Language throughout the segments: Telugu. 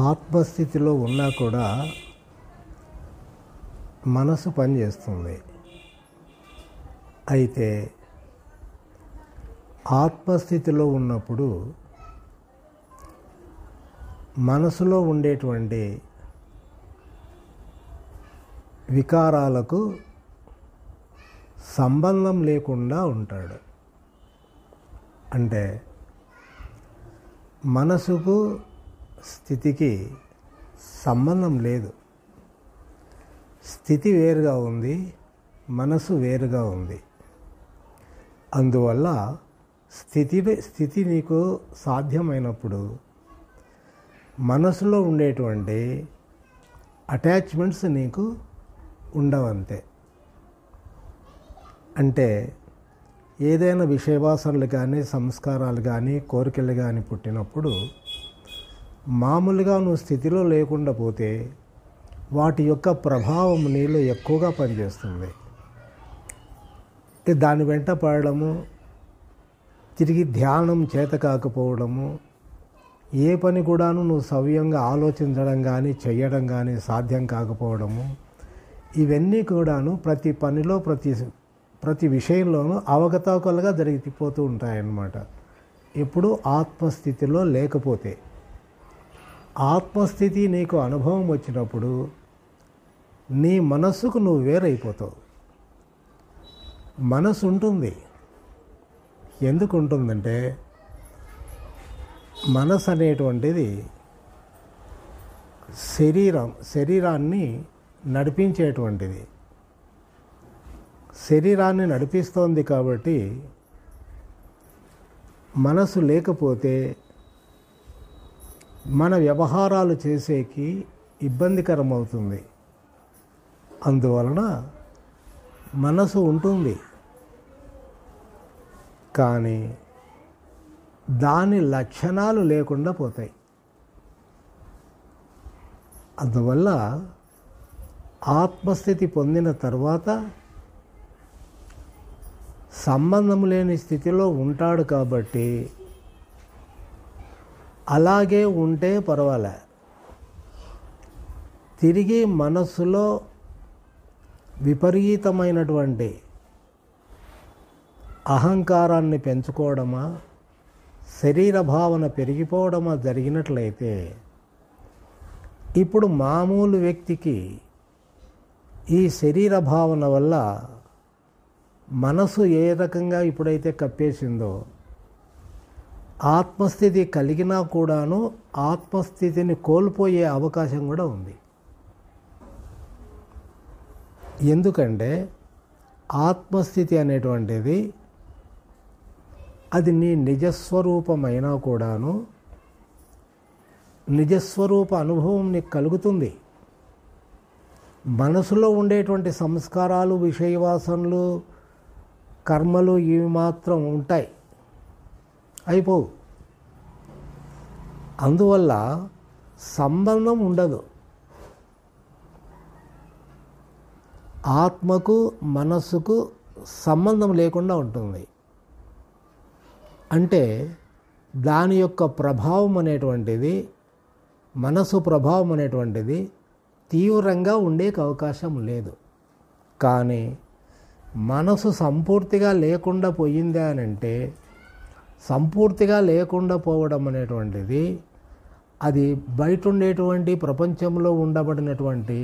ఆత్మస్థితిలో ఉన్నా కూడా మనసు పనిచేస్తుంది. అయితే ఆత్మస్థితిలో ఉన్నప్పుడు మనసులో ఉండేటువంటి వికారాలకు సంబంధం లేకుండా ఉంటాడు. అంటే మనసుకు స్థితికి సంబంధం లేదు. స్థితి వేరుగా ఉంది, మనసు వేరుగా ఉంది. అందువల్ల స్థితి నీకు సాధ్యమైనప్పుడు మనసులో ఉండేటువంటి అటాచ్మెంట్స్ నీకు ఉండవంతే. అంటే ఏదైనా విషయవాసనలు కానీ, సంస్కారాలు కానీ, కోరికలు కానీ పుట్టినప్పుడు మామూలుగా నువ్వు స్థితిలో లేకుండా పోతే వాటి యొక్క ప్రభావం నీలో ఎక్కువగా పనిచేస్తుంది. దాని వెంట పడడము, తిరిగి ధ్యానం చేత కాకపోవడము, ఏ పని కూడాను నువ్వు సవ్యంగా ఆలోచించడం కానీ చేయడం కానీ సాధ్యం కాకపోవడము, ఇవన్నీ కూడాను ప్రతి పనిలో ప్రతి విషయంలోనూ అవకతవకలుగా జరిగిపోతూ ఉంటాయన్నమాట. ఇప్పుడు ఆత్మస్థితిలో లేకపోతే, ఆత్మస్థితి నీకు అనుభవం వచ్చినప్పుడు నీ మనస్సుకు నువ్వు వేరైపోతావు. మనసు ఉంటుంది. ఎందుకు ఉంటుందంటే మనసు అనేటువంటిది శరీరాన్ని నడిపించేటువంటిది. శరీరాన్ని నడిపిస్తోంది కాబట్టి మనసు లేకపోతే మన వ్యవహారాలు చేసేకి ఇబ్బందికరం అవుతుంది. అందువలన మనసు ఉంటుంది, కానీ దాని లక్షణాలు లేకుండా పోతాయి. అందువల్ల ఆత్మస్థితి పొందిన తర్వాత సంబంధం లేని స్థితిలో ఉంటాడు కాబట్టి అలాగే ఉంటే పర్వాలే. తిరిగి మనస్సులో విపరీతమైనటువంటి అహంకారాన్ని పెంచుకోవడమా, శరీర భావన పెరిగిపోవడమా జరిగినట్లయితే ఇప్పుడు మామూలు వ్యక్తికి ఈ శరీర భావన వల్ల మనసు ఏ రకంగా ఇప్పుడైతే కప్పేసిందో, ఆత్మస్థితి కలిగినా కూడాను ఆత్మస్థితిని కోల్పోయే అవకాశం కూడా ఉంది. ఎందుకంటే ఆత్మస్థితి అనేటువంటిది అది నీ నిజస్వరూపమైనా కూడాను నిజస్వరూప అనుభవం నీకు కలుగుతుంది. మనసులో ఉండేటువంటి సంస్కారాలు, విషయవాసనలు, కర్మలు ఇవి మాత్రం ఉంటాయి, అయిపోవు. అందువల్ల సంబంధం ఉండదు. ఆత్మకు మనస్సుకు సంబంధం లేకుండా ఉంటుంది. అంటే దాని యొక్క ప్రభావం అనేటువంటిది, మనసు ప్రభావం అనేటువంటిది తీవ్రంగా ఉండేకి అవకాశం లేదు. కానీ మనసు సంపూర్తిగా లేకుండా పోయిందా అని అంటే, సంపూర్తిగా లేకుండా పోవడం అనేటువంటిది అది బయట ఉండేటువంటి ప్రపంచంలో ఉండబడినటువంటి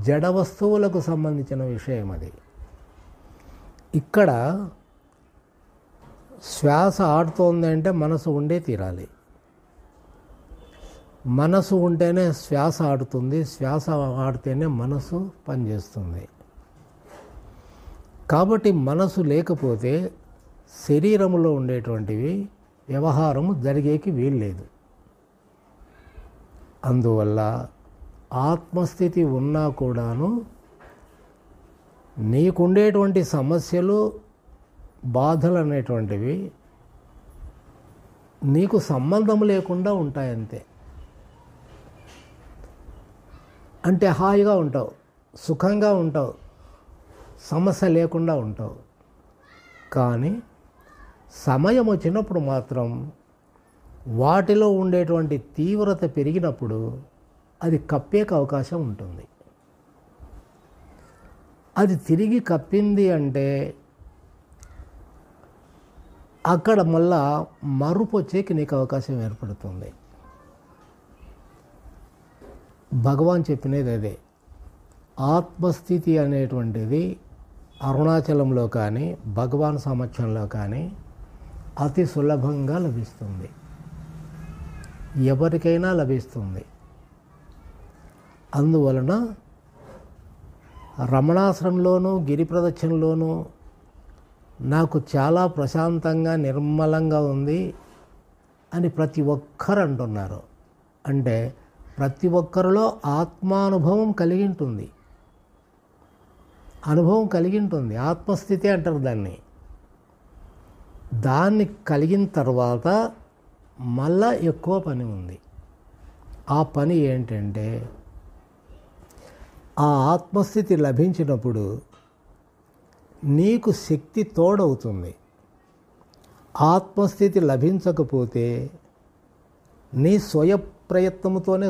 జడ వస్తువులకు సంబంధించిన విషయం. అది ఇక్కడ శ్వాస ఆడుతోంది అంటే మనసు ఉండే తీరాలి. మనసు ఉంటేనే శ్వాస ఆడుతుంది, శ్వాస ఆడితేనే మనసు పనిచేస్తుంది. కాబట్టి మనసు లేకపోతే శరీరంలో ఉండేటువంటివి వ్యవహారము జరిగేకి వీల్లేదు. అందువల్ల ఆత్మస్థితి ఉన్నా కూడాను నీకుండేటువంటి సమస్యలు, బాధలు అనేటువంటివి నీకు సంబంధం లేకుండా ఉంటాయంతే. అంటే హాయిగా ఉంటావు, సుఖంగా ఉంటావు, సమస్య లేకుండా ఉంటావు. కానీ సమయం వచ్చినప్పుడు మాత్రం వాటిలో ఉండేటువంటి తీవ్రత పెరిగినప్పుడు అది కప్పేక అవకాశం ఉంటుంది. అది తిరిగి కప్పింది అంటే అక్కడ మళ్ళా మరుపు వచ్చేకి నీకు అవకాశం ఏర్పడుతుంది. భగవాన్ చెప్పినది అదే. ఆత్మస్థితి అనేటువంటిది అరుణాచలంలో కానీ భగవాన్ సమక్షంలో కానీ అతి సులభంగా లభిస్తుంది, ఎవరికైనా లభిస్తుంది. అందువలన రమణాశ్రమంలోనూ గిరి ప్రదక్షిణలోనూ నాకు చాలా ప్రశాంతంగా నిర్మలంగా ఉంది అని ప్రతి ఒక్కరు అంటున్నారు. అంటే ప్రతి ఒక్కరిలో ఆత్మానుభవం కలిగి ఉంటుంది, అనుభవం కలిగి ఉంటుంది. ఆత్మస్థితి అంటారు దాన్ని. దాన్ని కలిగిన తర్వాత మళ్ళా ఎక్కువ పని ఉంది. ఆ పని ఏంటంటే ఆ ఆత్మస్థితి లభించినప్పుడు నీకు శక్తి తోడవుతుంది. ఆత్మస్థితి లభించకపోతే నీ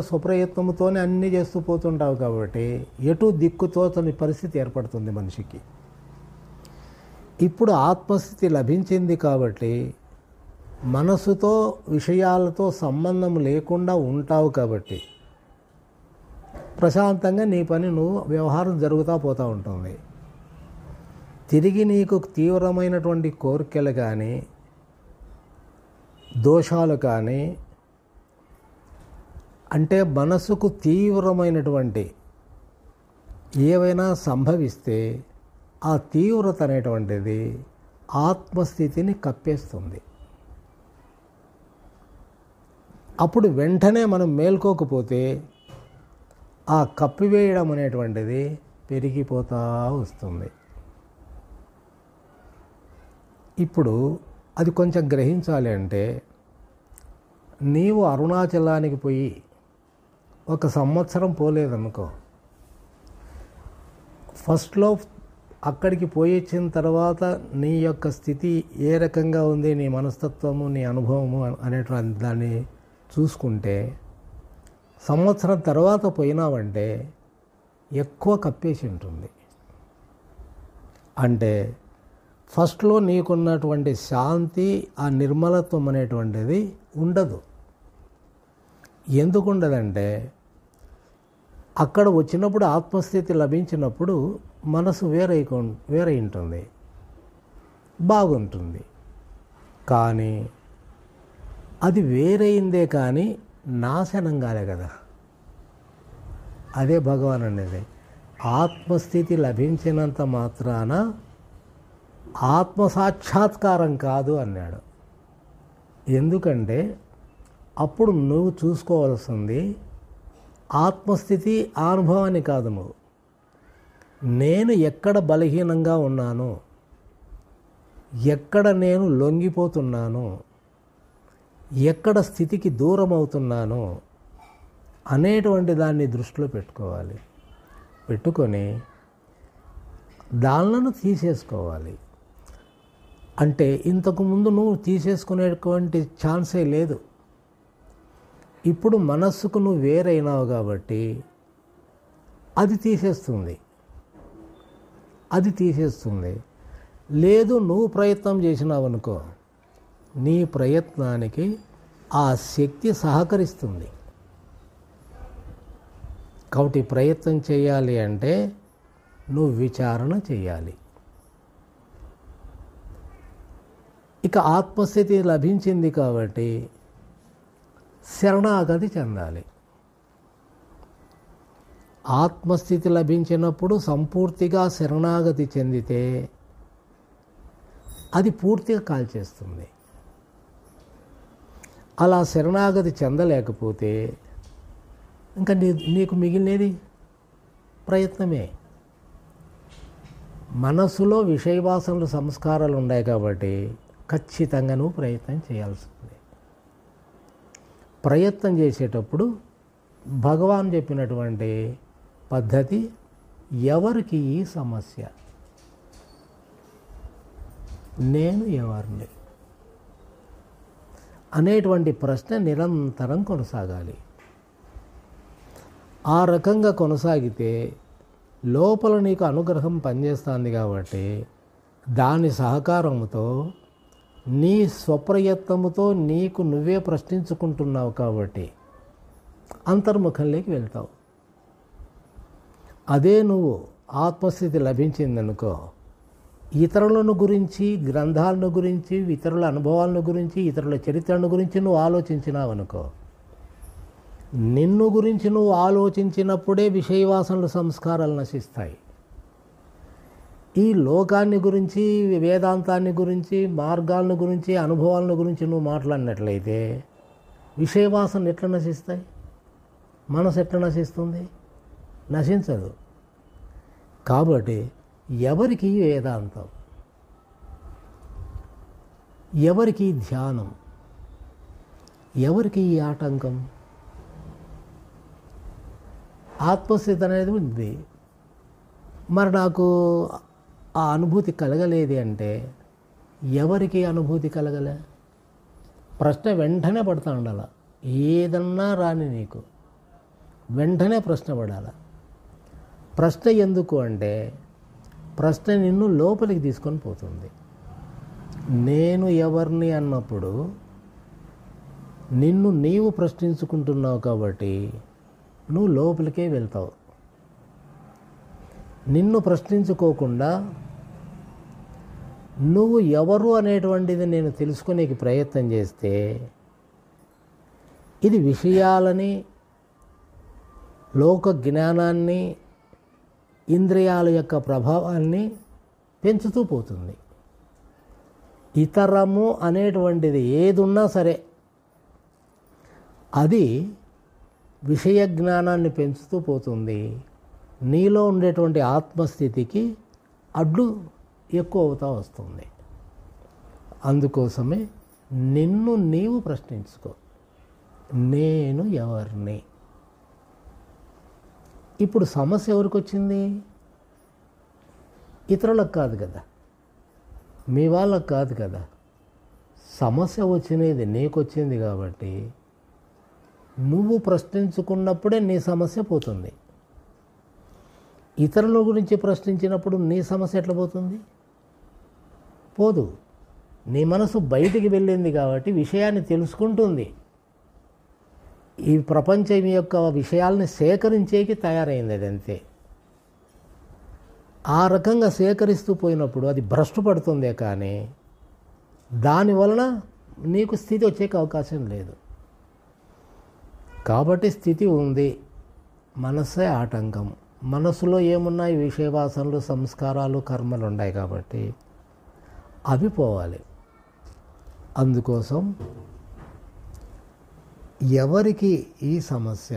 స్వప్రయత్నంతోనే అన్నీ చేస్తూ పోతుంటావు కాబట్టి ఎటు దిక్కుతోచని పరిస్థితి ఏర్పడుతుంది మనిషికి. ఇప్పుడు ఆత్మస్థితి లభించింది కాబట్టి మనసుతో విషయాలతో సంబంధం లేకుండా ఉంటావు కాబట్టి ప్రశాంతంగా నీ పని నువ్వు వ్యవహారం జరుగుతూ పోతూ ఉంటుంది. తిరిగి నీకు తీవ్రమైనటువంటి కోరికలు కానీ దోషాలు కానీ అంటే మనసుకు తీవ్రమైనటువంటి ఏవైనా సంభవిస్తే ఆ తీవ్రత అనేటువంటిది ఆత్మస్థితిని కప్పేస్తుంది. అప్పుడు వెంటనే మనం మేల్కోకపోతే ఆ కప్పివేయడం అనేటువంటిది పెరిగిపోతూ వస్తుంది. ఇప్పుడు అది కొంచెం గ్రహించాలి అంటే నీవు అరుణాచలానికి పోయి 1 సంవత్సరం పోలేదనుకో, ఫస్ట్లో అక్కడికి పోయి వచ్చిన తర్వాత నీ యొక్క స్థితి ఏ రకంగా ఉంది, నీ మనస్తత్వము, నీ అనుభవము అనేటువంటి దాన్ని చూసుకుంటే సంవత్సరం తర్వాత పోయినావంటే ఎక్కువ కప్పేసి ఉంటుంది. అంటే ఫస్ట్లో నీకున్నటువంటి శాంతి, ఆ నిర్మలత్వం అనేటువంటిది ఉండదు. ఎందుకు ఉండదంటే అక్కడ వచ్చినప్పుడు ఆత్మస్థితి లభించినప్పుడు మనసు వేరై ఉంటుంది, బాగుంటుంది. కానీ అది వేరైందే కానీ నాశనం కాలే కదా. అదే భగవాన్ అనేది. ఆత్మస్థితి లభించినంత మాత్రాన ఆత్మసాక్షాత్కారం కాదు అన్నాడు. ఎందుకంటే అప్పుడు నువ్వు చూసుకోవాల్సింది ఆత్మస్థితి అనుభవాన్ని కాదు. నేను ఎక్కడ బలహీనంగా ఉన్నాను, ఎక్కడ నేను లొంగిపోతున్నాను, ఎక్కడ స్థితికి దూరం అవుతున్నాను అనేటువంటి దాన్ని దృష్టిలో పెట్టుకోవాలి. పెట్టుకొని దానిలను తీసేసుకోవాలి. అంటే ఇంతకుముందు నువ్వు తీసేసుకునేటువంటి ఛాన్సే లేదు. ఇప్పుడు మనస్సుకు నువ్వు వేరైనావు కాబట్టి అది తీసేస్తుంది. లేదు నువ్వు ప్రయత్నం చేసినావు అనుకో, నీ ప్రయత్నానికి ఆ శక్తి సహకరిస్తుంది. కాబట్టి ప్రయత్నం చేయాలి అంటే నువ్వు విచారణ చేయాలి. ఇక ఆత్మస్థితి లభించింది కాబట్టి శరణాగతి చెందాలి. ఆత్మస్థితి లభించినప్పుడు సంపూర్తిగా శరణాగతి చెందితే అది పూర్తిగా కాల్చేస్తుంది. అలా శరణాగతి చెందలేకపోతే ఇంకా నీకు మిగిలినది ప్రయత్నమే. మనసులో విషయవాసనలు సంస్కారాలు ఉన్నాయి కాబట్టి ఖచ్చితంగా నువ్వు ప్రయత్నం చేయాల్సిందే. ప్రయత్నం చేసేటప్పుడు భగవాన్ చెప్పినటువంటి పద్ధతి, ఎవరికి ఈ సమస్య, నేను ఎవరిని అనేటువంటి ప్రశ్న నిరంతరం కొనసాగాలి. ఆ రకంగా కొనసాగితే లోపల నీకు అనుగ్రహం పనిచేస్తుంది కాబట్టి దాని సహకారంతో నీ స్వప్రయత్నముతో నీకు నువ్వే ప్రశ్నించుకుంటున్నావు కాబట్టి అంతర్ముఖంలోకి వెళ్తావు. అదే నువ్వు ఆత్మస్థితి లభించిందనుకో, ఇతరులను గురించి, గ్రంథాలను గురించి, ఇతరుల అనుభవాలను గురించి, ఇతరుల చరిత్రను గురించి నువ్వు ఆలోచించినావనుకో, నిన్ను గురించి నువ్వు ఆలోచించినప్పుడే విషయవాసనల సంస్కారాలు నశిస్తాయి. ఈ లోకాన్ని గురించి, వేదాంతాన్ని గురించి, మార్గాలను గురించి, అనుభవాలను గురించి నువ్వు మాట్లాడినట్లయితే విషయవాసనలు ఎట్లా నశిస్తాయి? మనసు ఎట్లా నశిస్తుంది? నశించదు. కాబట్టి ఎవరికి వేదాంతం, ఎవరికి ధ్యానం, ఎవరికి ఈ ఆటంకం? ఆత్మస్థితి అనేది ఉంది, మరి నాకు ఆ అనుభూతి కలగలేదు అంటే ఎవరికి అనుభూతి కలగలే? ప్రశ్న వెంటనే పడుతూ ఉండాల. ఏదన్నా రాని నీకు వెంటనే ప్రశ్న పడాల. ప్రశ్న ఎందుకు అంటే ప్రశ్న నిన్ను లోపలికి తీసుకొని పోతుంది. నేను ఎవరిని అన్నప్పుడు నిన్ను నీవు ప్రశ్నించుకుంటున్నావు కాబట్టి నువ్వు లోపలికే వెళ్తావు. నిన్ను ప్రశ్నించుకోకుండా నువ్వు ఎవరు అనేటువంటిది నేను తెలుసుకునేకి ప్రయత్నం చేస్తే ఇది విషయాలని, లోక జ్ఞానాన్ని, ఇంద్రియాల యొక్క ప్రభావాన్ని పెంచుతూ పోతుంది. ఇతరము అనేటువంటిది ఏది ఉన్నా సరే అది విషయ జ్ఞానాన్ని పెంచుతూ పోతుంది. నీలో ఉండేటువంటి ఆత్మస్థితికి అడ్డు ఎక్కువ అవుతూ వస్తుంది. అందుకోసమే నిన్ను నీవు ప్రశ్నించుకో, నేను ఎవరిని? ఇప్పుడు సమస్య ఎవరికి వచ్చింది? ఇతరులకు కాదు కదా, మీ వాళ్ళకు కాదు కదా. సమస్య వచ్చినది నీకు వచ్చింది కాబట్టి నువ్వు ప్రశ్నించుకున్నప్పుడే నీ సమస్య పోతుంది. ఇతరుల గురించి ప్రశ్నించినప్పుడు నీ సమస్య ఎట్లా పోతుంది? పోదు. నీ మనసు బయటికి వెళ్ళింది కాబట్టి విషయాన్ని తెలుసుకుంటుంది. ఈ ప్రపంచం యొక్క విషయాల్ని సేకరించేకి తయారైంది. అది అంతే. ఆ రకంగా సేకరిస్తూ పోయినప్పుడు అది భ్రష్టు పడుతుందే కానీ దానివలన నీకు స్థితి వచ్చేకి అవకాశం లేదు. కాబట్టి స్థితి ఉంది, మనస్సే ఆటంకం. మనసులో ఏమున్నాయి? విషయవాసనలు, సంస్కారాలు, కర్మలు ఉన్నాయి కాబట్టి అవి పోవాలి. అందుకోసం ఎవరికి ఈ సమస్య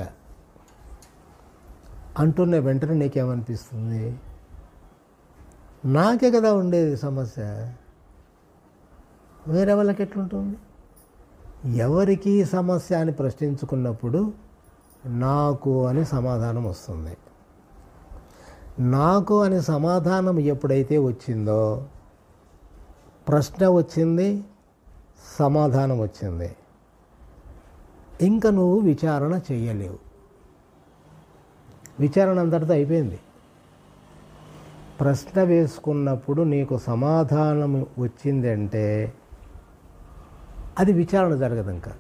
అంటున్న వెంటనే నీకేమనిపిస్తుంది? నాకే కదా ఉండేది సమస్య, వేరే వాళ్ళకి ఎట్లుంటుంది? ఎవరికి సమస్య అని ప్రశ్నించుకున్నప్పుడు నాకు అని సమాధానం వస్తుంది. నాకు అని సమాధానం ఎప్పుడైతే వచ్చిందో ప్రశ్న వచ్చింది, సమాధానం వచ్చింది. ఇంకా నువ్వు విచారణ చేయలేవు. విచారణ అంతటితో అయిపోయింది. ప్రశ్న వేసుకున్నప్పుడు నీకు సమాధానం వచ్చిందంటే అది విచారణ జరగదు ఇంకా.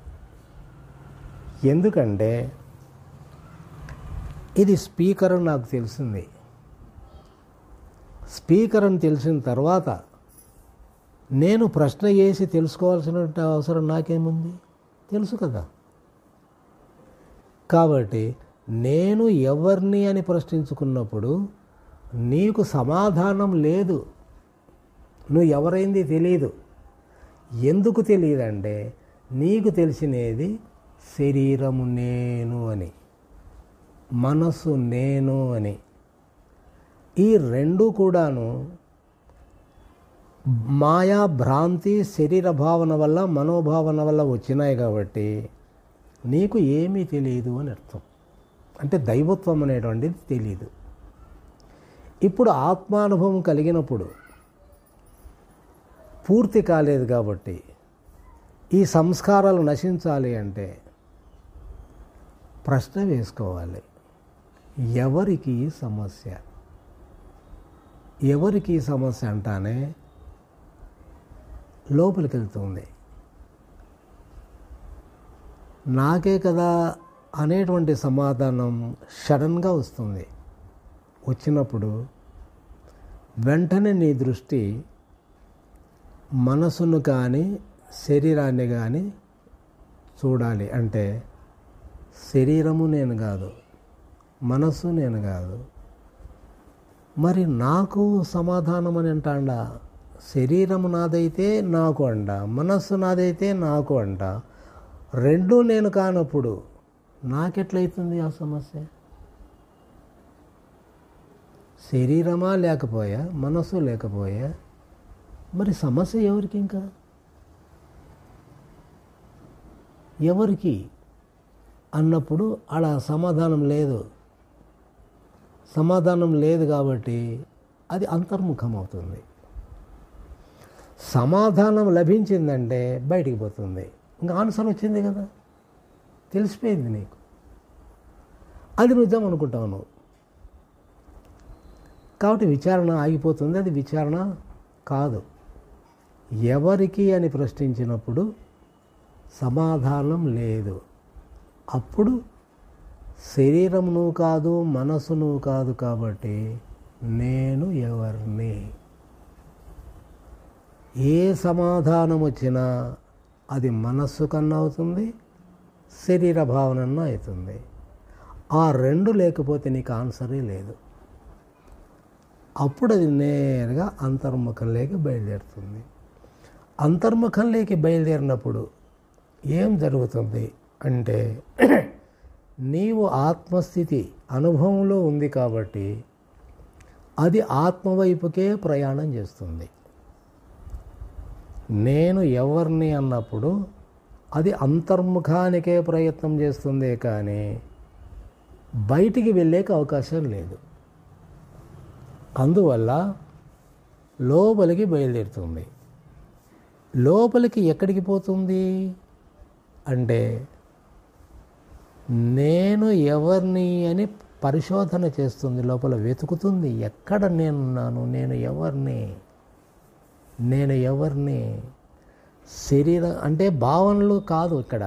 ఎందుకంటే ఇది స్పీకర్ అని నాకు తెలిసింది. స్పీకర్ అని తెలిసిన తర్వాత నేను ప్రశ్న చేసి తెలుసుకోవాల్సిన అవసరం నాకేముంది? తెలుసు కదా. కాబట్టి నేను ఎవరిని అని ప్రశ్నించుకున్నప్పుడు నీకు సమాధానం లేదు. నువ్వు ఎవరైంది తెలియదు. ఎందుకు తెలియదంటే నీకు తెలిసినది శరీరము నేను అని, మనసు నేను అని. ఈ రెండు కూడాను మాయా భ్రాంతి, శరీర భావన వల్ల, మనోభావన వల్ల వచ్చినాయి కాబట్టి నీకు ఏమీ తెలియదు అని అర్థం. అంటే దైవత్వం అనేటువంటిది తెలియదు. ఇప్పుడు ఆత్మానుభవం కలిగినప్పుడు పూర్తి కాలేదు కాబట్టి ఈ సంస్కారాలు నశించాలి అంటే ప్రశ్న వేసుకోవాలి. ఎవరికి సమస్య? ఎవరికి సమస్య అంటానే లోపలికి వెళ్తుంది. నాకే కదా అనేటువంటి సమాధానం సడన్గా వస్తుంది. వచ్చినప్పుడు వెంటనే నీ దృష్టి మనసును కానీ శరీరాన్ని కానీ చూడాలి. అంటే శరీరము నేను కాదు, మనసు నేను కాదు. మరి నాకు సమాధానం అని అంటాడా? శరీరము నాదైతే నాకు అంట, మనస్సు నాదైతే నాకు అంట. రెండూ నేను కానప్పుడు నాకెట్లయితుంది ఆ సమస్య? శరీరమా లేకపోయా, మనస్సు లేకపోయా, మరి సమస్య ఎవరికి? ఇంకా ఎవరికి అన్నప్పుడు అలా సమాధానం లేదు. సమాధానం లేదు కాబట్టి అది అంతర్ముఖం అవుతుంది. సమాధానం లభించిందంటే బయటికి పోతుంది. ఇంకా ఆన్సర్ వచ్చింది కదా, తెలిసిపోయింది నీకు. అది నిజం అనుకుంటావు నువ్వు. కాబట్టి విచారణ ఆగిపోతుంది. అది విచారణ కాదు. ఎవరికి అని ప్రశ్నించినప్పుడు సమాధానం లేదు. అప్పుడు శరీరం నువ్వు కాదు, మనసు నువ్వు కాదు. కాబట్టి నేను ఎవరిని? ఏ సమాధానం వచ్చినా అది మనస్సు కన్నా అవుతుంది, శరీర భావనన్నా అవుతుంది. ఆ రెండు లేకపోతే నీకు ఆన్సరే లేదు. అప్పుడు అది నేరుగా అంతర్ముఖంలోకి బయలుదేరుతుంది. అంతర్ముఖంలోకి బయలుదేరినప్పుడు ఏం జరుగుతుంది అంటే, నీవు ఆత్మస్థితి అనుభవంలో ఉంది కాబట్టి అది ఆత్మవైపుకే ప్రయాణం చేస్తుంది. నేను ఎవరిని అన్నప్పుడు అది అంతర్ముఖానికే ప్రయత్నం చేస్తుందే కానీ బయటికి వెళ్ళేకి అవకాశం లేదు. అందువల్ల లోపలికి బయలుదేరుతుంది. లోపలికి ఎక్కడికి పోతుంది అంటే, నేను ఎవరిని అని పరిశోధన చేస్తుంది. లోపల వెతుకుతుంది. ఎక్కడ నేనున్నాను, నేను ఎవరిని, నేను ఎవరిని. శరీరం అంటే భావనలు కాదు. ఇక్కడ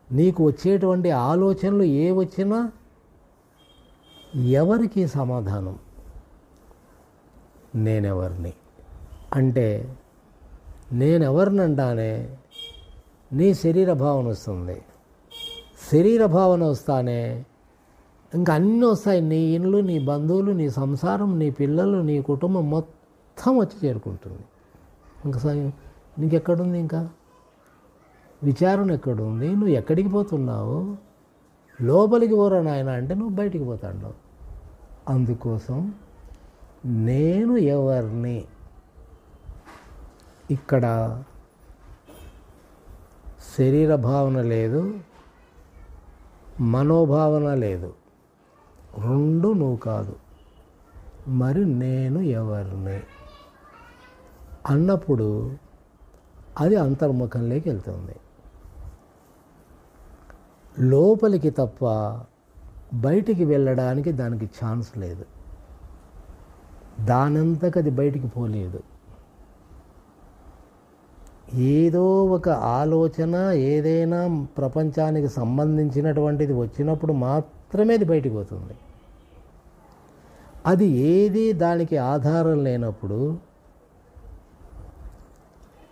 నీకు వచ్చేటువంటి ఆలోచనలు ఏ వచ్చినా ఎవరికి సమాధానం? నేనెవరిని అంటే, నేనెవరినంటానే నీ శరీర భావన వస్తుంది. శరీర భావన వస్తానే ఇంకా అన్నీ వస్తాయి. నీ ఇల్లు, నీ బంధువులు, నీ సంసారం, నీ పిల్లలు, నీ కుటుంబం మొత్తం వచ్చి చేరుకుంటుంది. ఇంకా నీకెక్కడుంది? ఇంకా విచారణ ఎక్కడుంది? నువ్వు ఎక్కడికి పోతున్నావు? లోపలికి పోరా నాయన అంటే నువ్వు బయటికి పోతాడు. అందుకోసం నేను ఎవరిని ఇక్కడ శరీర భావన లేదు, మనోభావన లేదు. రెండు నువ్వు కాదు. మరి నేను ఎవరిని అన్నప్పుడు అది అంతర్ముఖంలోకి వెళ్తుంది. లోపలికి తప్ప బయటికి వెళ్ళడానికి దానికి ఛాన్స్ లేదు. దానంతకు అది బయటికి పోలేదు. ఏదో ఒక ఆలోచన ఏదైనా ప్రపంచానికి సంబంధించినటువంటిది వచ్చినప్పుడు మాత్రమే అది బయటికి పోతుంది. అది ఏది దానికి ఆధారం లేనప్పుడు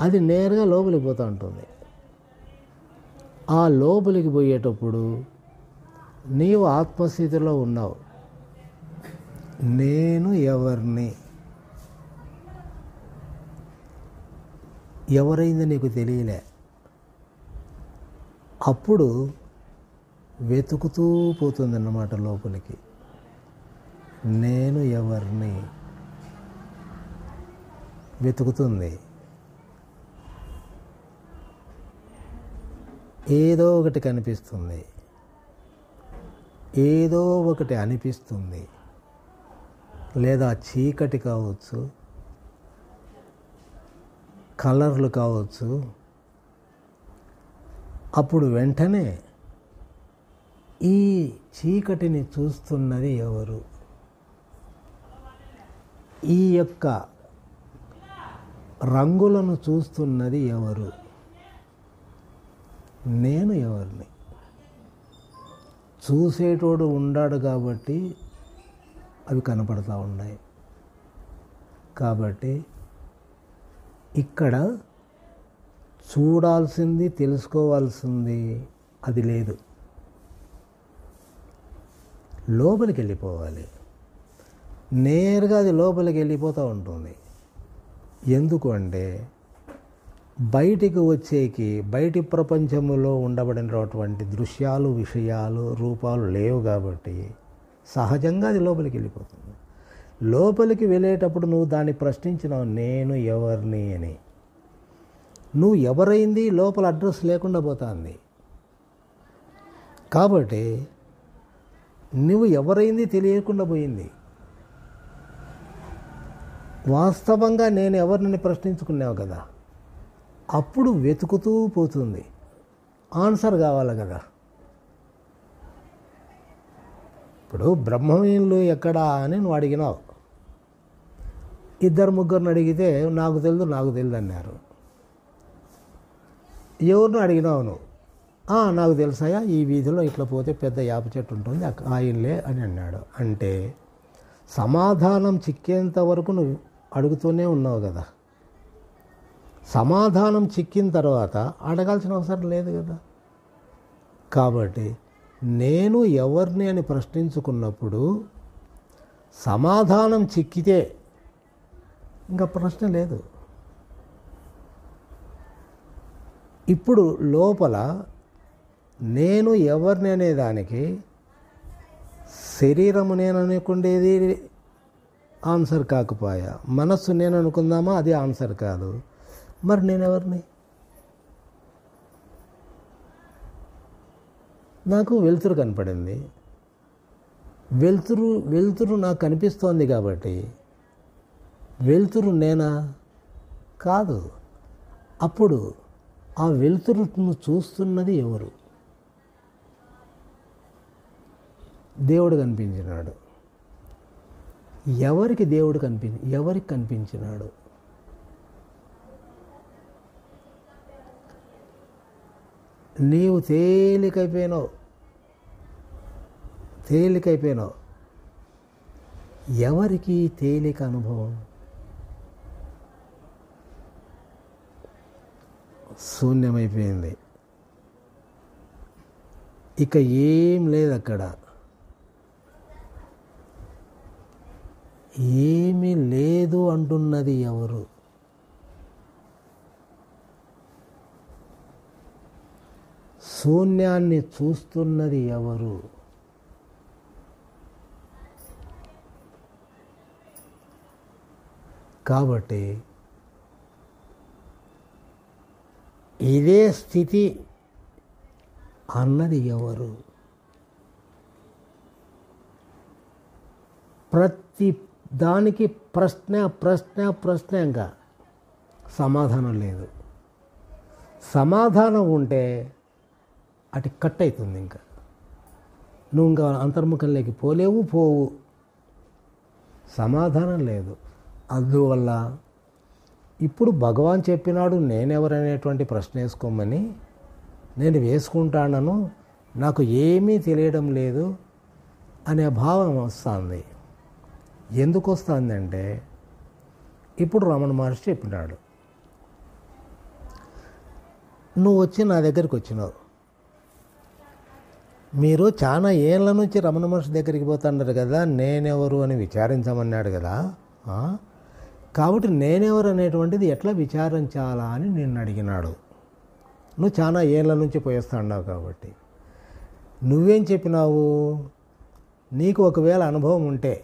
అది నేరుగా లోపలికి పోతూ ఉంటుంది. ఆ లోపలికి పోయేటప్పుడు నీవు ఆత్మస్థితిలో ఉన్నావు. నేను ఎవరిని, ఎవరైంది నీకు తెలియలే. అప్పుడు వెతుకుతూ పోతుందన్నమాట లోపలికి. నేను ఎవరిని వెతుకుతుంది. ఏదో ఒకటి కనిపిస్తుంది, ఏదో ఒకటి అనిపిస్తుంది. లేదా చీకటి కావచ్చు, కలర్లు కావచ్చు. అప్పుడు వెంటనే ఈ చీకటిని చూస్తున్నది ఎవరు? ఈ యొక్క రంగులను చూస్తున్నది ఎవరు? నేను ఎవరిని? చూసేటోడు ఉండాడు కాబట్టి అవి కనపడతా ఉన్నాయి. కాబట్టి ఇక్కడ చూడాల్సింది, తెలుసుకోవాల్సింది అది లేదు. లోపలికి వెళ్ళిపోవాలి. నేరుగా అది లోపలికి వెళ్ళిపోతూ ఉంటుంది. ఎందుకు అంటే బయటికి వచ్చేకి బయటి ప్రపంచంలో ఉండబడినటువంటి దృశ్యాలు, విషయాలు, రూపాలు లేవు కాబట్టి సహజంగా అది లోపలికి వెళ్ళిపోతుంది. లోపలికి వెళ్ళేటప్పుడు నువ్వు దాన్ని ప్రశ్నించినావు, నేను ఎవరిని అని. నువ్వు ఎవరైంది లోపల అడ్రస్ లేకుండా పోతుంది. కాబట్టి నువ్వు ఎవరైంది తెలియకుండా పోయింది. వాస్తవంగా నేను ఎవరిని ప్రశ్నించుకున్నావు కదా, అప్పుడు వెతుకుతూ పోతుంది. ఆన్సర్ కావాలి కదా. ఇప్పుడు బ్రహ్మవీనులు ఎక్కడా అని నువ్వు అడిగినావు. 2-3 అడిగితే నాకు తెలియదు అన్నారు. ఎవరిని అడిగినావు నువ్వు? నాకు తెలుసాయా, ఈ వీధిలో ఇట్లా పోతే పెద్ద యాప చెట్టు ఉంటుంది, ఆయనలే అని అన్నాడు. అంటే సమాధానం చిక్కేంత వరకు నువ్వు అడుగుతూనే ఉన్నావు కదా. సమాధానం చిక్కిన తర్వాత అడగాల్సిన అవసరం లేదు కదా. కాబట్టి నేను ఎవరిని అని ప్రశ్నించుకున్నప్పుడు సమాధానం చిక్కితే ఇంకా ప్రశ్న లేదు. ఇప్పుడు లోపల నేను ఎవరిని అనేదానికి శరీరము నేను అనుకునేది ఆన్సర్ కాకపోయా, మనస్సు నేను అనుకుందామా అది ఆన్సర్ కాదు. మరి నేను ఎవరిని? నాకు వెలుతురు కనపడింది. వెలుతురు నాకు కనిపిస్తోంది కాబట్టి వెలుతురు నేనా? కాదు. అప్పుడు ఆ వెలుతురును చూస్తున్నది ఎవరు? దేవుడు కనిపించినాడు. ఎవరికి దేవుడు ఎవరికి కనిపించినాడు? నీవు తేలికైపోయినావు. ఎవరికి తేలిక అనుభవం? శూన్యమైపోయింది. ఇక ఏం లేదు అక్కడ. ఏమీ లేదు అంటున్నది ఎవరు? శూన్యాన్ని చూస్తున్నది ఎవరు? కాబట్టి ఇదే స్థితి అన్నది ఎవరు? ప్రతి దానికి ప్రశ్న ఇంకా సమాధానం లేదు. సమాధానం ఉంటే అటు కట్ అవుతుంది. ఇంకా నువ్వు ఇంకా అంతర్ముఖంలోకి పోవు. సమాధానం లేదు. అందువల్ల ఇప్పుడు భగవాన్ చెప్పినాడు నేనెవరనేటువంటి ప్రశ్న వేసుకోమని. నేను వేసుకుంటానను, నాకు ఏమీ తెలియడం లేదు అనే భావం వస్తుంది. ఎందుకు వస్తుందంటే ఇప్పుడు రమణ మహర్షి చెప్పినాడు, నువ్వు వచ్చి నా దగ్గరికి వచ్చినావు. మీరు చాలా ఏళ్ళ నుంచి రమణ మహర్షి దగ్గరికి పోతున్నారు కదా, నేనెవరు అని విచారించమన్నాడు కదా. కాబట్టి నేనెవరు అనేటువంటిది ఎట్లా విచారించాలా అని నిన్ను అడిగినాడు. నువ్వు చాలా ఏళ్ళ నుంచి పోయేస్తున్నావు కాబట్టి నువ్వేం చెప్పినావు? నీకు ఒకవేళ అనుభవం ఉంటే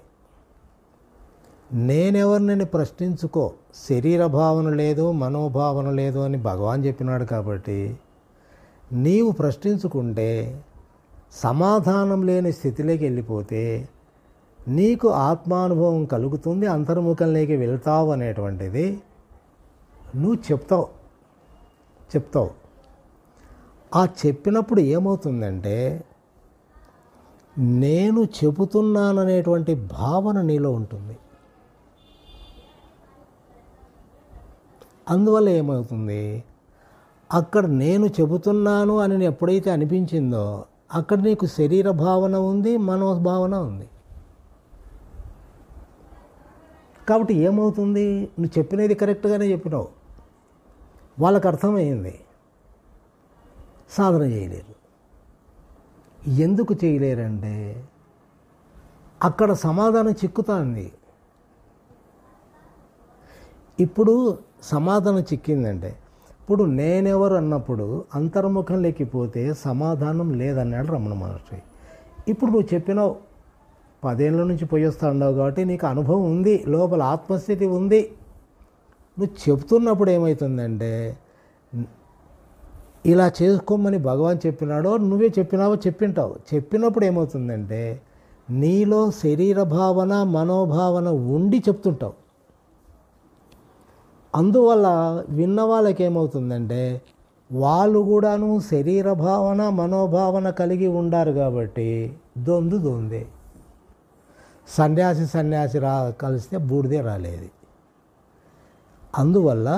నేనెవరిని ప్రశ్నించుకో, శరీర భావన లేదు, మనోభావన లేదు అని భగవాన్ చెప్పినాడు. కాబట్టి నీవు ప్రశ్నించుకుంటే సమాధానం లేని స్థితిలోకి వెళ్ళిపోతే నీకు ఆత్మానుభవం కలుగుతుంది, అంతర్ముఖంలోకి వెళ్తావు అనేటువంటిది నువ్వు చెప్తావు. ఆ చెప్పినప్పుడు ఏమవుతుందంటే నేను చెబుతున్నాననేటువంటి భావన నీలో ఉంటుంది. అందువల్ల ఏమవుతుంది, అక్కడ నేను చెబుతున్నాను అని ఎప్పుడైతే అనిపించిందో అక్కడ నీకు శరీర భావన ఉంది, మనోభావన ఉంది. కాబట్టి ఏమవుతుంది, నువ్వు చెప్పినది కరెక్ట్గానే చెప్పినావు, వాళ్ళకు అర్థమైంది, సాధన చేయలేరు. ఎందుకు చేయలేరంటే అక్కడ సమాధానం చిక్కుతుంది. ఇప్పుడు సమాధానం చిక్కిందంటే, ఇప్పుడు నేనెవరు అన్నప్పుడు అంతర్ముఖం లేకపోతే సమాధానం లేదన్నాడు రమణ మహర్షి. ఇప్పుడు నువ్వు చెప్పినావు, 10 ఏళ్ళ నుంచి పోయి వస్తూ ఉన్నావు కాబట్టి నీకు అనుభవం ఉంది, లోపల ఆత్మస్థితి ఉంది. నువ్వు చెప్తున్నప్పుడు ఏమవుతుందంటే, ఇలా చేసుకోమని భగవాన్ చెప్పినాడో నువ్వే చెప్పినావో చెప్పినప్పుడు ఏమవుతుందంటే నీలో శరీర భావన మనోభావన ఉండి చెప్తుంటావు. అందువల్ల విన్న వాళ్ళకి ఏమవుతుందంటే వాళ్ళు కూడాను శరీర భావన మనోభావన కలిగి ఉండారు కాబట్టి దొందే. సన్యాసి కలిస్తే బూడిదే రాలేదు. అందువల్ల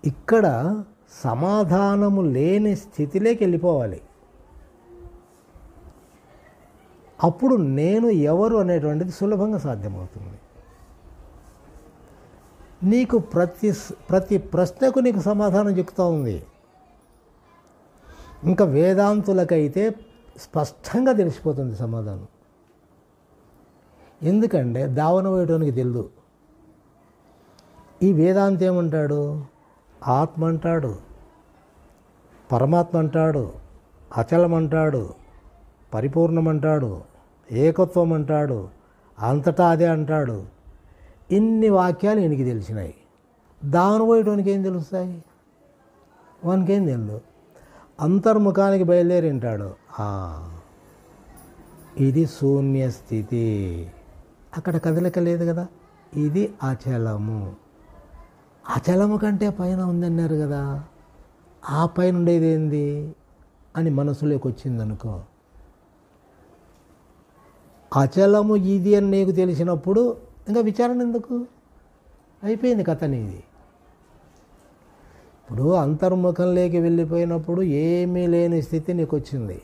ఇక్కడ సమాధానము లేని స్థితిలోకి వెళ్ళిపోవాలి. అప్పుడు నేను ఎవరు అనేటువంటిది సులభంగా సాధ్యమవుతుంది. నీకు ప్రతి ప్రశ్నకు నీకు సమాధానం చెప్తూ ఉంది. ఇంకా వేదాంతులకైతే స్పష్టంగా తెలిసిపోతుంది సమాధానం. ఎందుకంటే దావన వేయడానికి తెలియదు. ఈ వేదాంత ఏమంటాడు, ఆత్మ అంటాడు, పరమాత్మ అంటాడు, అచలం అంటాడు, పరిపూర్ణం అంటాడు, ఏకత్వం అంటాడు, అంతటా అదే అంటాడు. ఇన్ని వాక్యాలు ఈయనకి తెలిసినాయి. దావన పోయేటానికి ఏం తెలుస్తాయి, వానికేం తెలియదు. అంతర్ముఖానికి బయలుదేరి ఉంటాడు, ఇది శూన్య స్థితి, అక్కడ కదలిక లేదు కదా, ఇది అచలము. అచలము కంటే పైన ఉందన్నారు కదా, ఆ పైన ఉండేది ఏంది అని మనసులోకి వచ్చిందనుకో, అచలము ఇది అని నీకు తెలిసినప్పుడు ఇంకా విచారణ ఎందుకు, అయిపోయింది కథ నీది. ఇప్పుడు అంతర్ముఖంలోకి వెళ్ళిపోయినప్పుడు ఏమీ లేని స్థితి నీకు వచ్చింది.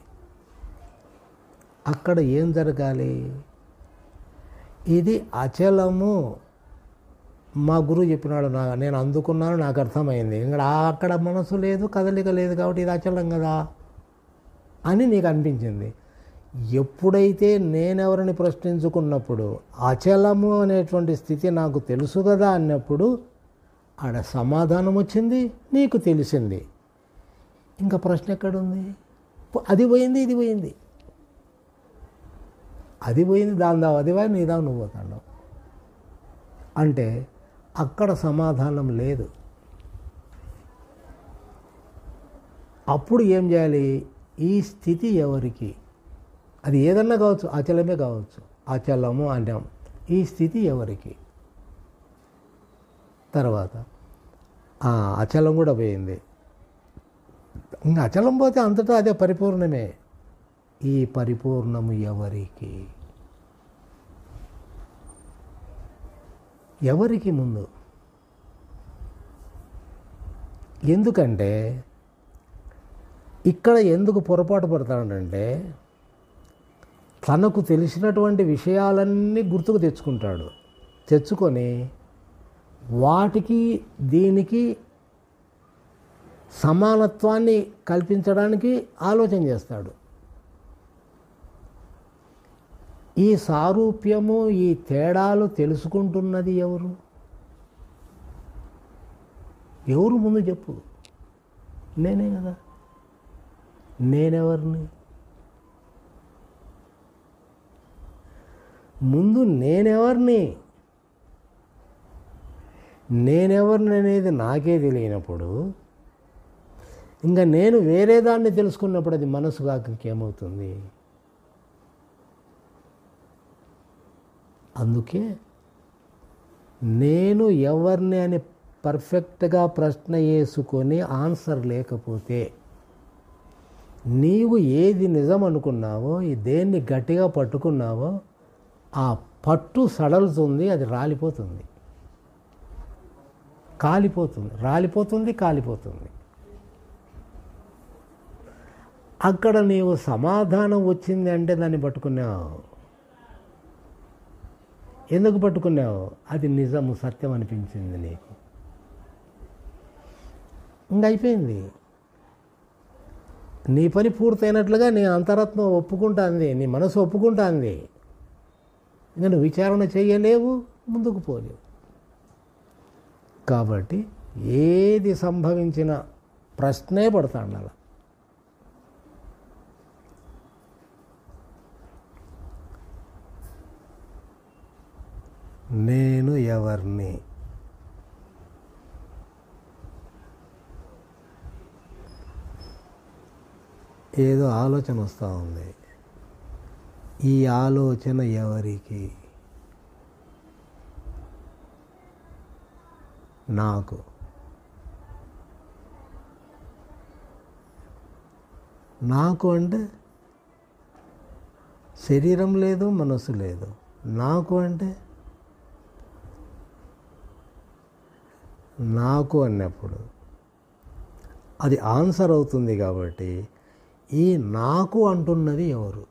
అక్కడ ఏం జరగాలి, ఇది అచలము. మా గురువు చెప్పినాడు, నేను అందుకున్నాను, నాకు అర్థమైంది. ఇంకా అక్కడ మనసు లేదు, కదలిక లేదు, కాబట్టి ఇది అచలం కదా అని నీకు అనిపించింది. ఎప్పుడైతే నేనెవరిని ప్రశ్నించుకున్నప్పుడు అచలము అనేటువంటి స్థితి నాకు తెలుసు కదా అన్నప్పుడు ఆడ సమాధానం వచ్చింది, నీకు తెలిసింది. ఇంకా ప్రశ్న ఎక్కడుంది, అది పోయింది, ఇది పోయింది, అది పోయింది, దాని అది పోయి నీ దాని నువ్వు పోతాడు అంటే అక్కడ సమాధానం లేదు. అప్పుడు ఏం చేయాలి, ఈ స్థితి ఎవరికి, అది ఏదన్నా కావచ్చు, అచలమే కావచ్చు, అచలము అంటాం, ఈ స్థితి ఎవరికి. తర్వాత అచలం కూడా పోయింది, ఇంకా అచలం పోతే అంతటా అదే పరిపూర్ణమే. ఈ పరిపూర్ణము ఎవరికి, ఎవరికి ముందు. ఎందుకంటే ఇక్కడ ఎందుకు పొరపాటు పడతాడంటే తనకు తెలిసినటువంటి విషయాలన్నీ గుర్తుకు తెచ్చుకొని వాటికి దీనికి సమానత్వాన్ని కల్పించడానికి ఆలోచన చేస్తాడు. ఈ సారూప్యము, ఈ తేడాలు తెలుసుకుంటున్నది ఎవరు ముందు చెప్పు. నేనే కదా. నేనెవరిని, ముందు నేనెవరిని అనేది నాకే తెలియనప్పుడు ఇంకా నేను వేరే దాన్ని తెలుసుకున్నప్పుడు అది మనసు కాక ఇంకేమవుతుంది. అందుకే నేను ఎవరిని అని పర్ఫెక్ట్గా ప్రశ్న వేసుకొని ఆన్సర్ లేకపోతే నీవు ఏది నిజం అనుకున్నావో, దేన్ని గట్టిగా పట్టుకున్నావో ఆ పట్టు సడలుతుంది, అది రాలిపోతుంది, కాలిపోతుంది, రాలిపోతుంది, కాలిపోతుంది. అక్కడ నీవు సమాధానం వచ్చింది అంటే దాన్ని పట్టుకున్నావు. ఎందుకు పట్టుకున్నావు? అది నిజము, సత్యం అనిపించింది నీకు. ఇంక అయిపోయింది. నీ పని పూర్తయినట్లుగా నీ అంతరాత్మ ఒప్పుకుంటుంది, నీ మనసు ఒప్పుకుంటుంది. ఇంకా నువ్వు విచారణ చేయలేవు, ముందుకు పోలేవు. కాబట్టి ఏది సంభవించిన ప్రశ్నే పడతాడు అలా. నేను ఎవరిని? ఏదో ఆలోచన వస్తూ ఉంది. ఈ ఆలోచన ఎవరికి? నాకు. నాకు అంటే శరీరం లేదు, మనసు లేదు. నాకు అంటే నాకు అన్నప్పుడు అది ఆన్సర్ అవుతుంది. కాబట్టి ఈ నాకు అంటున్నది ఎవరు?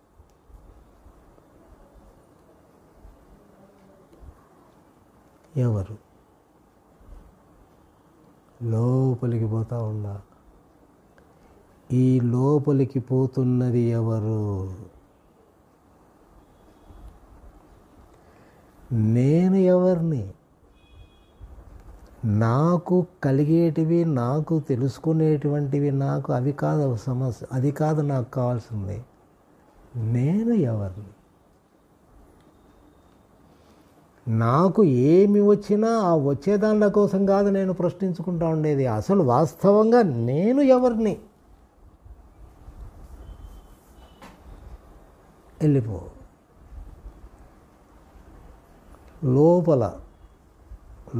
ఎవరు? లోపలికి పోతా ఉందా? ఈ లోపలికి పోతున్నది ఎవరు? నేను ఎవరిని? నాకు కలిగేటివి, నాకు తెలుసుకునేటువంటివి నాకు అవి కాదు సమస్య, అది కాదు నాకు కావాల్సింది. నేను ఎవరిని? నాకు ఏమి వచ్చినా ఆ వచ్చేదానిల కోసం కాదు నేను ప్రశ్నించుకుంటా ఉండేది. అసలు వాస్తవంగా నేను ఎవరిని? వెళ్ళిపో.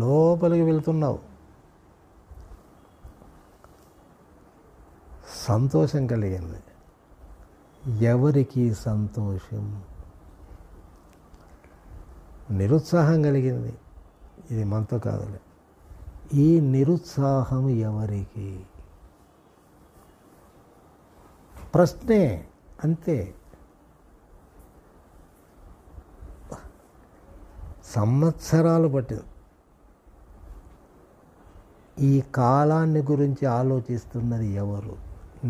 లోపలికి వెళ్తున్నావు. సంతోషం కలిగింది. ఎవరికి సంతోషం? నిరుత్సాహం కలిగింది. ఇది మనతో కాదులే. ఈ నిరుత్సాహం ఎవరికి? ప్రశ్నే, అంతే. సంవత్సరాలు పట్టింది. ఈ కాలాన్ని గురించి ఆలోచిస్తున్నది ఎవరు?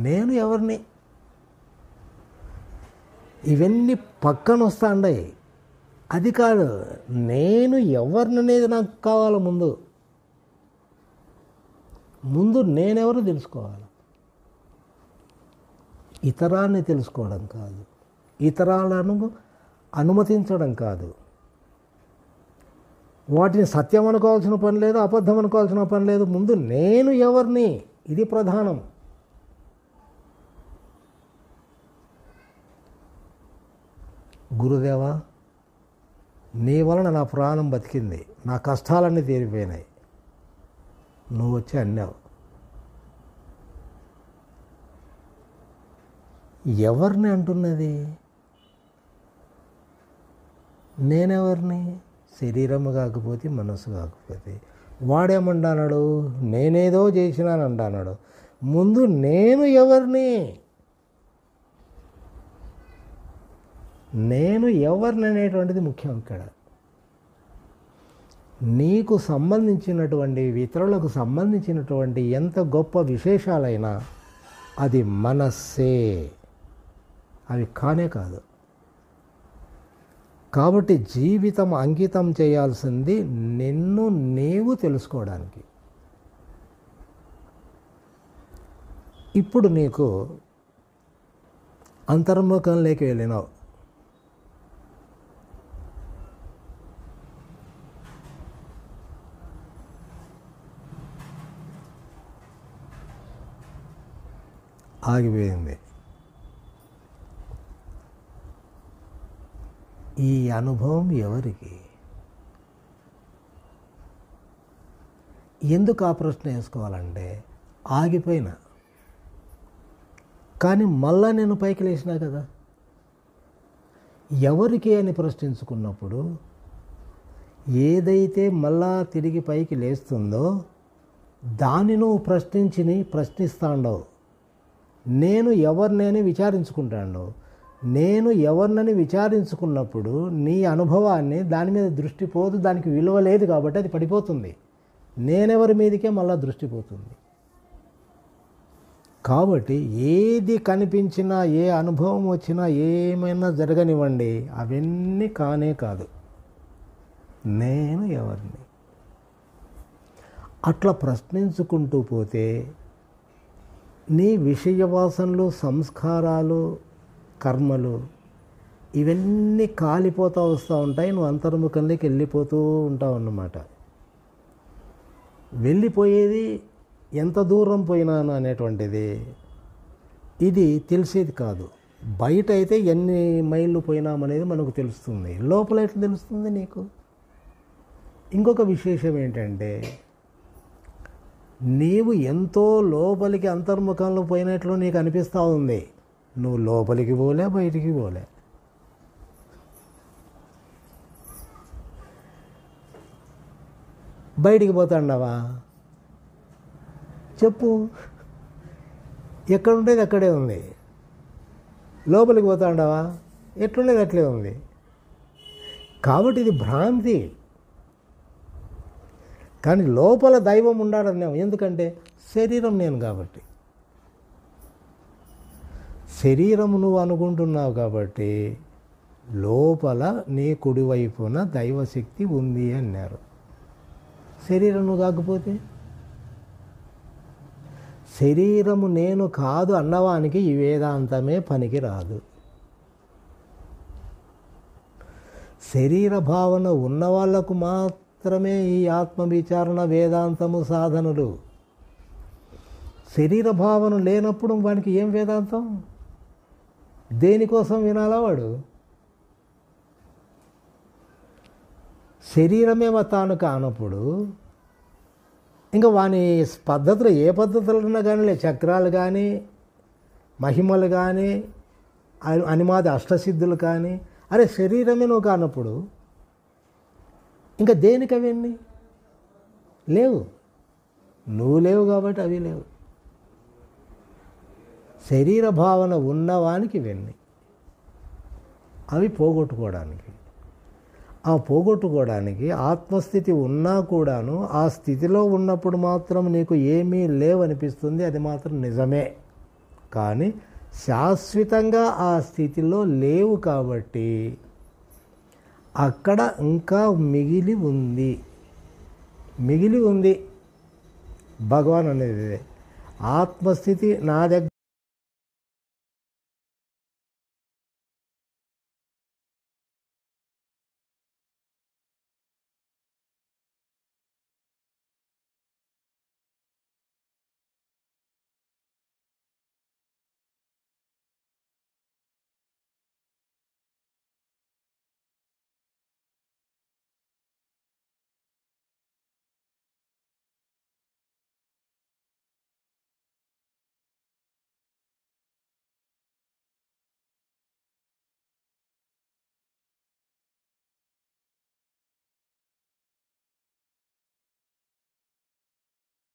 నేను ఎవరిని? ఇవన్నీ పక్కన వస్తాండాయి. అది కాదు, నేను ఎవరిననేది నాకు కావాలి. ముందు నేనెవరు తెలుసుకోవాలి. ఇతరాన్ని తెలుసుకోవడం కాదు, ఇతరాలను అనుమతించడం కాదు, వాటిని సత్యం అనుకోవాల్సిన పని లేదు, అబద్ధం అనుకోవాల్సిన పని లేదు. ముందు నేను ఎవరిని, ఇది ప్రధానం. గురుదేవా, నీ వలన నా ప్రాణం బతికింది, నా కష్టాలన్నీ తీరిపోయినాయి, నువ్వు వచ్చి అన్నావు. ఎవరిని అంటున్నది? నేనెవరిని? శరీరము కాకపోతే, మనసు కాకపోతే. వాడేమంటాడు? నేనేదో చేసినానంటాడు. ముందు నేను ఎవరిని? నేను ఎవరిని అనేటువంటిది ముఖ్యం ఇక్కడ. నీకు సంబంధించినటువంటి, ఇతరులకు సంబంధించినటువంటి ఎంత గొప్ప విశేషాలైనా అది మనస్సే, అవి కానే కాదు. కాబట్టి జీవితం అంకితం చేయాల్సింది నిన్ను నీవు తెలుసుకోవడానికి. ఇప్పుడు నీకు అంతర్ముఖంలోకి వెళ్ళినావు. ఆగిపోయింది. ఈ అనుభవం ఎవరికి? ఎందుకు ఆ ప్రశ్న వేసుకోవాలంటే, ఆగిపోయిన కానీ మళ్ళా నేను పైకి లేచినా కదా. ఎవరికి అని ప్రశ్నించుకున్నప్పుడు ఏదైతే మళ్ళా తిరిగి పైకి లేస్తుందో దాన్ని నువ్వు ప్రశ్నిస్తాండవు. నేను ఎవరినని విచారించుకుంటాండవు. నేను ఎవరినని విచారించుకున్నప్పుడు నీ అనుభవాన్ని దాని మీద దృష్టి పోదు, దానికి విలువ లేదు కాబట్టి అది పడిపోతుంది. నేనెవరి మీదకే మళ్ళా దృష్టి పోతుంది. కాబట్టి ఏది కనిపించినా, ఏ అనుభవం వచ్చినా, ఏమైనా జరగనివ్వండి, అవన్నీ కానే కాదు. నేను ఎవరిని అట్లా ప్రశ్నించుకుంటూ పోతే నీ విషయ వాసనలు, సంస్కారాలు, కర్మలు ఇవన్నీ కాలిపోతూ వస్తూ ఉంటాయి. నువ్వు అంతర్ముఖంలోకి వెళ్ళిపోతూ ఉంటావు అన్నమాట. వెళ్ళిపోయేది ఎంత దూరం పోయినాను అనేటువంటిది ఇది తెలిసేది కాదు. బయట అయితే ఎన్ని మైళ్ళు పోయినామనేది మనకు తెలుస్తుంది. లోపల ఎట్లా తెలుస్తుంది నీకు? ఇంకొక విశేషం ఏంటంటే, నీవు ఎంతో లోపలికి అంతర్ముఖంలో పోయినట్లు నీకు అనిపిస్తూ ఉంది. నువ్వు లోపలికి పోలే, బయటికి పోలే. బయటికి పోతాండవా? చెప్పు. ఎక్కడుండేది అక్కడే ఉంది. లోపలికి పోతాండవా? ఎట్లుండేది అట్లే ఉంది. కాబట్టి ఇది భ్రాంతి. కానీ లోపల దైవం ఉండాలన్నావు. ఎందుకంటే శరీరం నేను కాబట్టి. శరీరం నువ్వు అనుకుంటున్నావు కాబట్టి లోపల నీ కుడివైపున దైవశక్తి ఉంది అన్నారు. శరీరం నువ్వు కాకపోతే? శరీరము నేను కాదు అన్నవానికి ఈ వేదాంతమే పనికి రాదు. శరీర భావన ఉన్న వాళ్లకు మాత్రమే ఈ ఆత్మవిచారణ, వేదాంతము సాధనలు. శరీర భావన లేనప్పుడు వానికి ఏం వేదాంతం? దేనికోసం వినాలా వాడు? శరీరమే తాను కానప్పుడు ఇంకా వాని పద్ధతులు, ఏ పద్ధతులున్నా కానీ, చక్రాలు కానీ, మహిమలు కానీ, అనిమాది అష్టసిద్ధులు కానీ, అరే శరీరమే నువ్వు కానప్పుడు ఇంకా దేనికి అవన్నీ లేవు. నువ్వు లేవు కాబట్టి అవి లేవు. శరీర భావన ఉన్నవానికి ఇవన్నీ, అవి పోగొట్టుకోవడానికి. ఆ పోగొట్టుకోవడానికి ఆత్మస్థితి ఉన్నా కూడాను ఆ స్థితిలో ఉన్నప్పుడు మాత్రం నీకు ఏమీ లేవనిపిస్తుంది. అది మాత్రం నిజమే. కానీ శాశ్వతంగా ఆ స్థితిలో లేవు కాబట్టి అక్కడ ఇంకా మిగిలి ఉంది భగవాన్ అనేది. ఆత్మస్థితి నా దగ్గర